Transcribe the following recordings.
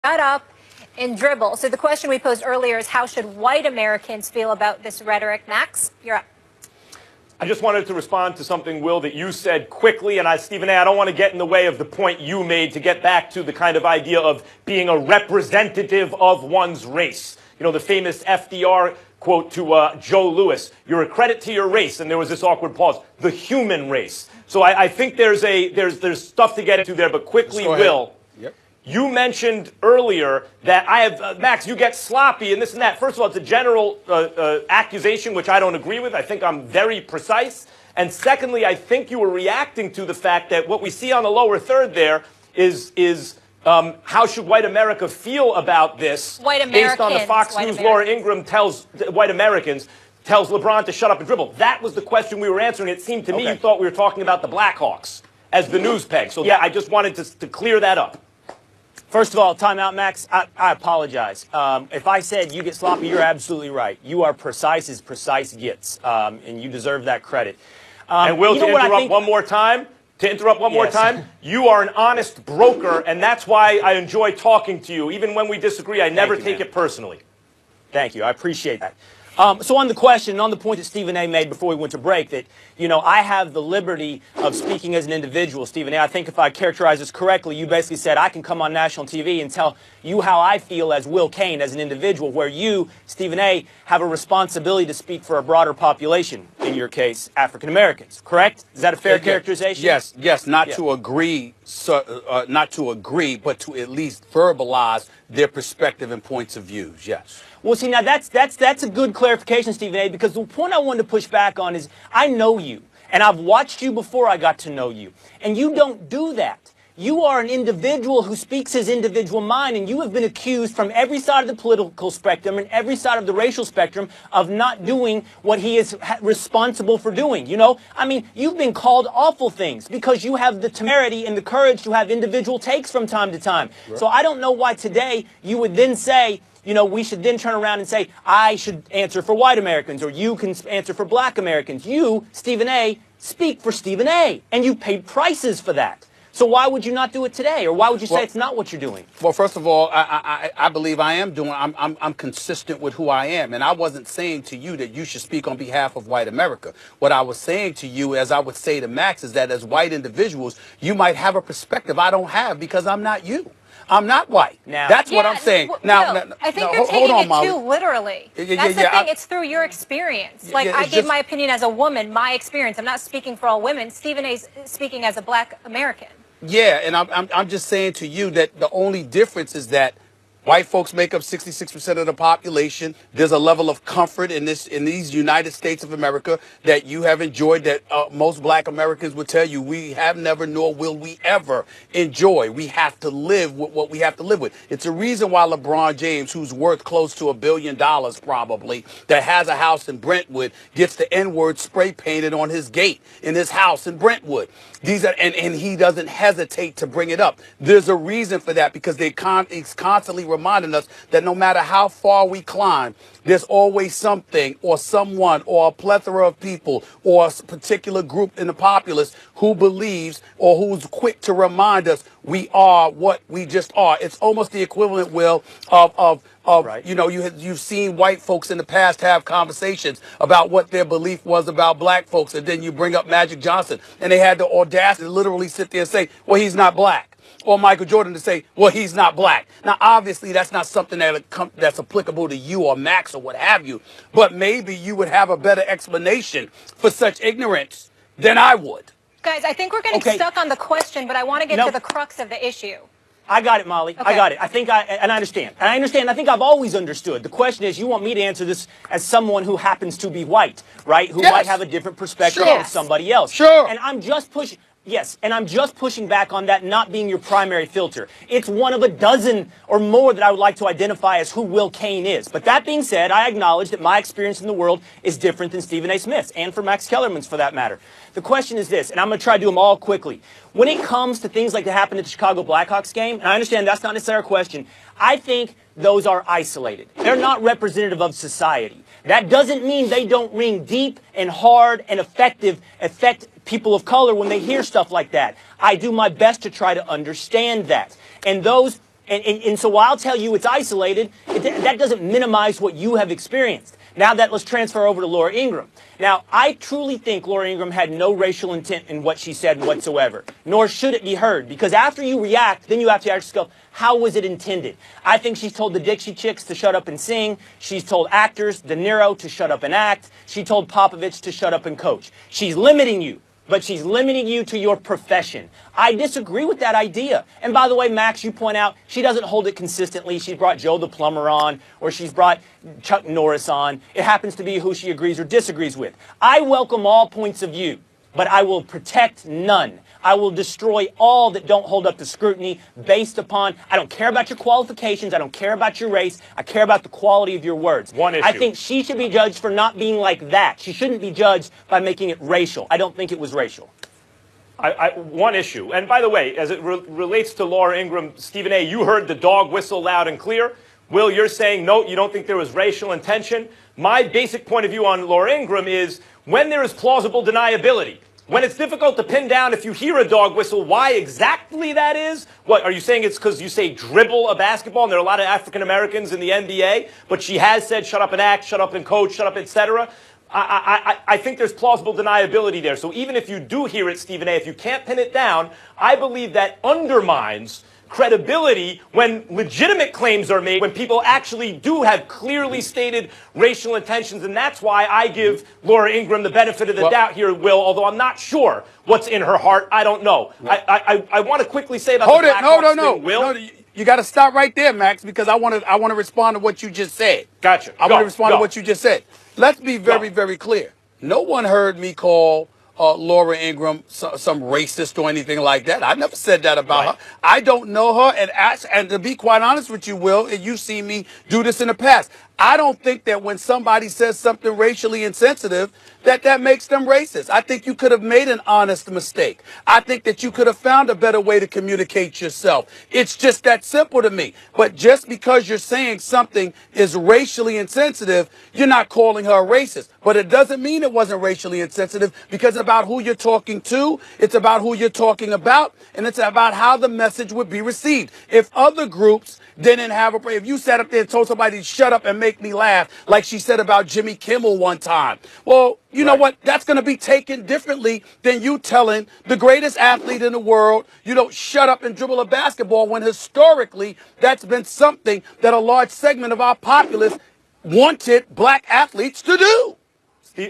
shut up and dribble. So the question we posed earlier is, how should white Americans feel about this rhetoric? Max, you're up. I just wanted to respond to something, Will, that you said quickly. And Stephen A., I don't want to get in the way of the point you made, to get back to the kind of idea of being a representative of one's race. You know, the famous FDR quote to Joe Louis, "You're a credit to your race." And there was this awkward pause. The human race. So I think there's stuff to get into there, but quickly, Will. Yep. You mentioned earlier that I have, Max, you get sloppy and this and that. First of all, it's a general accusation, which I don't agree with. I think I'm very precise. And secondly, I think you were reacting to the fact that what we see on the lower third there is how should white America feel about this? White Americans. Based on the Fox News, Laura Ingraham tells white Americans, tells LeBron to shut up and dribble. That was the question we were answering. It seemed to me you thought we were talking about the Blackhawks as the news peg. So yeah, I just wanted to clear that up. First of all, time out, Max. I apologize. If I said you get sloppy, you're absolutely right. You are precise as precise gets, and you deserve that credit. And Will, to interrupt one more time, you are an honest broker, and that's why I enjoy talking to you. Even when we disagree, I never take it personally. Thank you. I appreciate that. So on the question, on the point that Stephen A. made before we went to break, that, you know, I have the liberty of speaking as an individual, Stephen A. I think if I characterize this correctly, you basically said I can come on national TV and tell you how I feel as Will Cain, as an individual, where you, Stephen A., have a responsibility to speak for a broader population, in your case, African Americans. Correct? Is that a fair characterization? Yes. Not to agree, but to at least verbalize their perspective and points of views. Yes. Well, see, now that's a good clarification, Stephen A., because the point I wanted to push back on is I know you, and I've watched you before I got to know you, and you don't do that. You are an individual who speaks his individual mind, and you have been accused from every side of the political spectrum and every side of the racial spectrum of not doing what he is responsible for doing. You know, I mean, you've been called awful things because you have the temerity and the courage to have individual takes from time to time. Right. So I don't know why today you would then say, you know, we should then turn around and say, I should answer for white Americans, or you can answer for black Americans. You, Stephen A., speak for Stephen A., and you paid prices for that. So why would you not do it today? Or why would you say it's not what you're doing? Well, first of all, I believe I am doing, I'm consistent with who I am. And I wasn't saying to you that you should speak on behalf of white America. What I was saying to you, as I would say to Max, is that as white individuals, you might have a perspective I don't have because I'm not you. I'm not white. Now, that's what I'm saying. Now, I think you're taking it too literally. That's the thing. It's through your experience. Like, I gave my opinion as a woman, my experience. I'm not speaking for all women. Stephen A.'s speaking as a black American. Yeah, and I'm just saying to you that the only difference is that white folks make up 66% of the population. There's a level of comfort in these United States of America that you have enjoyed that most black Americans would tell you we have never, nor will we ever enjoy. We have to live with what we have to live with. It's a reason why LeBron James, who's worth close to $1 billion probably, that has a house in Brentwood, gets the N-word spray painted on his gate in his house in Brentwood. These are, and he doesn't hesitate to bring it up. There's a reason for that, because it's constantly reminding us that no matter how far we climb, there's always something or someone or a plethora of people or a particular group in the populace who believes or who's quick to remind us we are what we just are. It's almost the equivalent, Will, of right. You know, you've seen white folks in the past have conversations about what their belief was about black folks, and then you bring up Magic Johnson, and they had the audacity to literally sit there and say, well, he's not black. Or Michael Jordan to say, well, he's not black. Now, obviously, that's not something that's applicable to you or Max or what have you. But maybe you would have a better explanation for such ignorance than I would. Guys, I think we're getting stuck on the question, but I want to get to the crux of the issue. I got it, Molly. I got it. I understand. And I understand. I think I've always understood. The question is, you want me to answer this as someone who happens to be white, right? Who might have a different perspective than somebody else. Sure. And I'm just pushing. Yes, and I'm just pushing back on that not being your primary filter. It's one of a dozen or more that I would like to identify as who Will Cain is. But that being said, I acknowledge that my experience in the world is different than Stephen A. Smith's, and for Max Kellerman's for that matter. The question is this, and I'm going to try to do them all quickly. When it comes to things like that happened at the Chicago Blackhawks game, and I understand that's not necessarily a question, I think those are isolated. They're not representative of society. That doesn't mean they don't ring deep and hard and affect people of color when they hear stuff like that. I do my best to try to understand that. And those And so while I'll tell you it's isolated, that doesn't minimize what you have experienced. Now let's transfer over to Laura Ingraham. Now, I truly think Laura Ingraham had no racial intent in what she said whatsoever, nor should it be heard, because after you react, then you have to ask yourself, how was it intended? I think she's told the Dixie Chicks to shut up and sing. She's told actors, De Niro, to shut up and act. She told Popovich to shut up and coach. She's limiting you. But she's limiting you to your profession. I disagree with that idea. And by the way, Max, you point out she doesn't hold it consistently. She's brought Joe the Plumber on, or she's brought Chuck Norris on. It happens to be who she agrees or disagrees with. I welcome all points of view, but I will protect none. I will destroy all that don't hold up to scrutiny based upon, I don't care about your qualifications, I don't care about your race, I care about the quality of your words. One issue. I think she should be judged for not being like that. She shouldn't be judged by making it racial. I don't think it was racial. One issue, and by the way, as it relates to Laura Ingraham, Stephen A., you heard the dog whistle loud and clear. Will, you're saying, no, you don't think there was racial intention. My basic point of view on Laura Ingraham is when there is plausible deniability, when it's difficult to pin down if you hear a dog whistle, why exactly that is? What, are you saying it's because you say dribble a basketball and there are a lot of African Americans in the NBA, but she has said shut up and act, shut up and coach, shut up, etc.? I think there's plausible deniability there. So even if you do hear it, Stephen A., if you can't pin it down, I believe that undermines credibility when legitimate claims are made, when people actually do have clearly stated racial intentions. And that's why I give Laura Ingraham the benefit of the doubt here, Will, although I'm not sure what's in her heart. I don't know. I want to quickly say about the Blackhawks thing, Will. No, you got to stop right there, Max, because I want to respond to what you just said. Gotcha. I want to respond to what you just said. Let's be very, very clear. No one heard me call Laura Ingraham some racist or anything like that. I never said that about her. I don't know her, and to be quite honest with you, Will, and you've seen me do this in the past, I don't think that when somebody says something racially insensitive, that makes them racist. I think you could have made an honest mistake. I think that you could have found a better way to communicate yourself. It's just that simple to me. But just because you're saying something is racially insensitive, you're not calling her a racist. But it doesn't mean it wasn't racially insensitive, because it's about who you're talking to, it's about who you're talking about, and it's about how the message would be received. If other groups didn't have if you sat up there and told somebody to shut up and make me laugh, like she said about Jimmy Kimmel one time, well, you know what? That's going to be taken differently than you telling the greatest athlete in the world, shut up and dribble a basketball, when historically that's been something that a large segment of our populace wanted black athletes to do.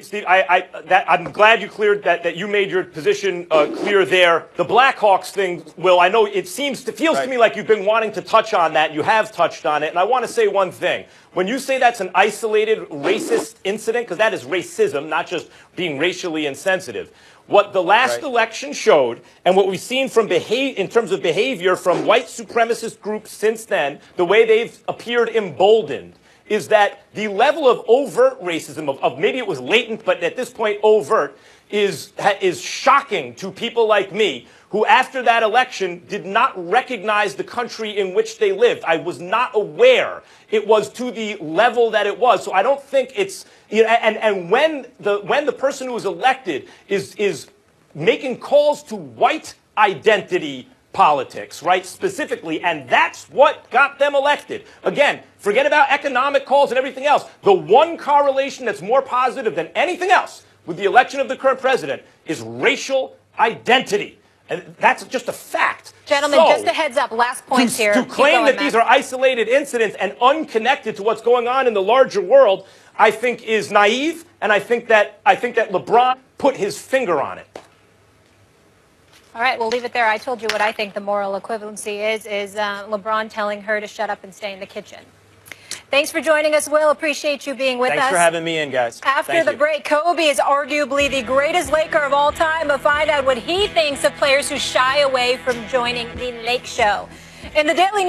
Steve, I'm glad you cleared that you made your position clear there. The Blackhawks thing, Will, I know it feels to me like you've been wanting to touch on that. You have touched on it. And I want to say one thing. When you say that's an isolated racist incident, because that is racism, not just being racially insensitive, what the last election showed, and what we've seen from in terms of behavior from white supremacist groups since then, the way they've appeared emboldened, is that the level of overt racism, of maybe it was latent, but at this point overt, is shocking to people like me, who after that election did not recognize the country in which they lived. I was not aware it was to the level that it was. So I don't think it's, and when the person who was elected is making calls to white identity politics, right, specifically, and that's what got them elected. Again, forget about economic calls and everything else. The one correlation that's more positive than anything else with the election of the current president is racial identity. And that's just a fact. Gentlemen, just a heads up, last points here. To claim that these are isolated incidents and unconnected to what's going on in the larger world, I think is naive, and I think that LeBron put his finger on it. All right, we'll leave it there. I told you what I think the moral equivalency is LeBron telling her to shut up and stay in the kitchen. Thanks for joining us, Will. Appreciate you being with us. Thanks for having me in, guys. After the break, Kobe is arguably the greatest Laker of all time. We'll find out what he thinks of players who shy away from joining the Lake Show. In the Daily